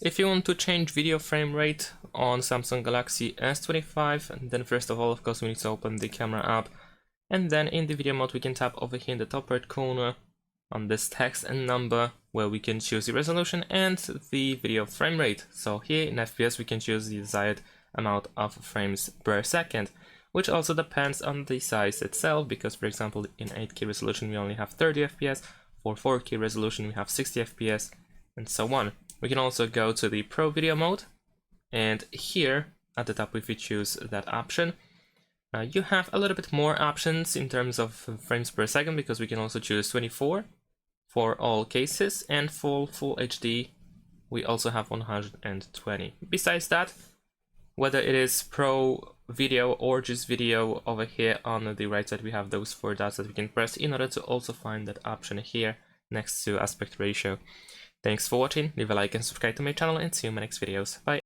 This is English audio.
If you want to change video frame rate on Samsung Galaxy S25, then first of all, of course, we need to open the camera app, and then in the video mode we can tap over here in the top right corner on this text and number, where we can choose the resolution and the video frame rate. So here in FPS we can choose the desired amount of frames per second, which also depends on the size itself, because for example in 8K resolution we only have 30 FPS, for 4K resolution we have 60 FPS, and so on. We can also go to the Pro video mode, and here at the top if we choose that option, you have a little bit more options in terms of frames per second, because we can also choose 24 for all cases, and for full HD we also have 120. Besides that, whether it is Pro video or just video, over here on the right side we have those 4 dots that we can press in order to also find that option here next to aspect ratio. Thanks for watching, leave a like and subscribe to my channel, and see you in my next videos. Bye!